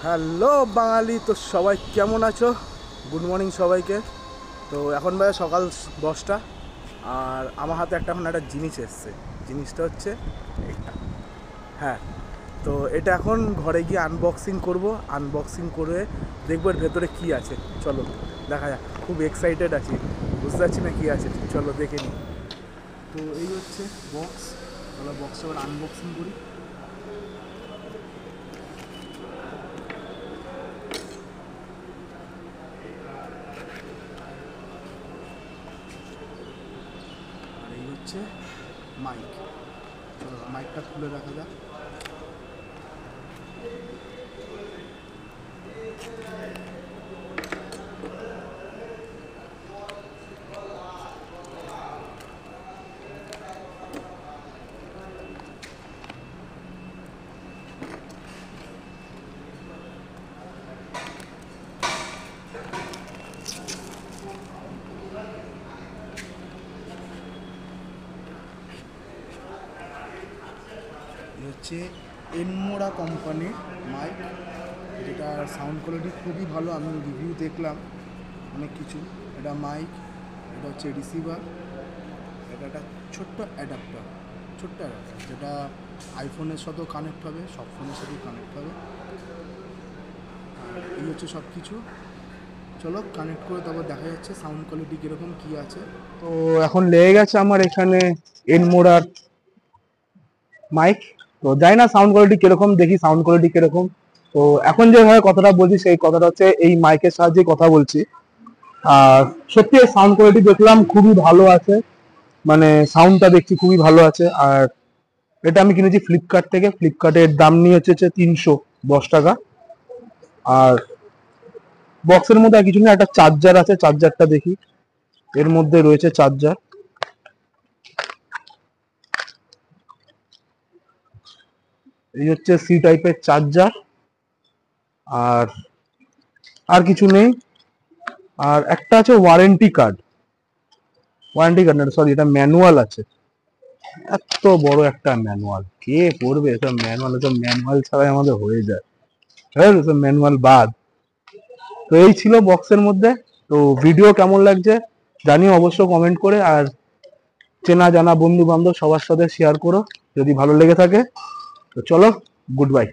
Hello বাঙালি, তো সবাই কেমন আছো? গুড মর্নিং সবাইকে। তো এখন বাজে সকাল 10টা, আর আমার হাতে এখন একটা জিনিস এসছে। জিনিসটা হচ্ছে এটা। হ্যাঁ, তো এটা এখন ঘরে গিয়ে আনবক্সিং করব। আনবক্সিং করে দেখবো এর ভেতরে কী আছে। চলো দেখা যাক, খুব এক্সাইটেড আছি, বুঝতে পারছি না কী আছে। চলো দেখে নিই। তো এই হচ্ছে বক্স। চলো বক্সটা এবার আনবক্সিং করি। আর এই হচ্ছে মাইক। চলো মাইকটা খুলে দেখা যাক। হচ্ছে এনমোরা কোম্পানির মাইক, যেটা সাউন্ড কোয়ালিটি খুবই ভালো। আমি রিভিউ দেখলাম অনেক কিছু। এটা মাইক, এটা হচ্ছে রিসিভার, এটা একটা ছোট্ট অ্যাডাপ্টার যেটা আইফোনের সাথেও কানেক্ট হবে, সব ফোনের সাথেও কানেক্ট হবে। আর এই হচ্ছে সব কিছু। চলো কানেক্ট করে তারপর দেখা যাচ্ছে সাউন্ড কোয়ালিটি কীরকম কী আছে। তো এখন লেগে গেছে আমার এখানে এনমোরার মাইক। তো জানি না সাউন্ড কোয়ালিটি কিরকম, দেখি সাউন্ড কোয়ালিটি কিরকম। তো এখন যেভাবে কথাটা বলছি সেই কথাটা হচ্ছে এই মাইকের সাহায্যে কথা বলছি। আর সত্যি সাউন্ড কোয়ালিটি দেখলাম খুবই ভালো আছে, মানে সাউন্ডটা দেখছি খুবই ভালো আছে। আর এটা আমি কিনেছি ফ্লিপকার্ট থেকে। ফ্লিপকার্টের দাম নিয়ে হচ্ছে 310 টাকা। আর বক্সের মধ্যে আর কিছু না, একটা চার্জার আছে, চার্জারটা দেখি। এর মধ্যে রয়েছে চার্জার। এই হচ্ছে সি টাইপের চার্জার। আর আর কিছু নেই। আর একটা আছে ওয়ারেন্টি কার্ড না, সরি, এটা ম্যানুয়াল আছে। এত বড় একটা ম্যানুয়াল কে পড়বে? এসব ম্যানুয়াল ছাড়াই আমাদের হয়ে যায়। হ্যাঁ, এসব ম্যানুয়াল বাদ। তো এই ছিল বক্সের মধ্যে। তো ভিডিও কেমন লাগছে জানিও অবশ্য কমেন্ট করে। আর চেনা জানা বন্ধু বান্ধব সবার সাথে শেয়ার করো যদি ভালো লেগে থাকে। তো চলো, গুড বাই।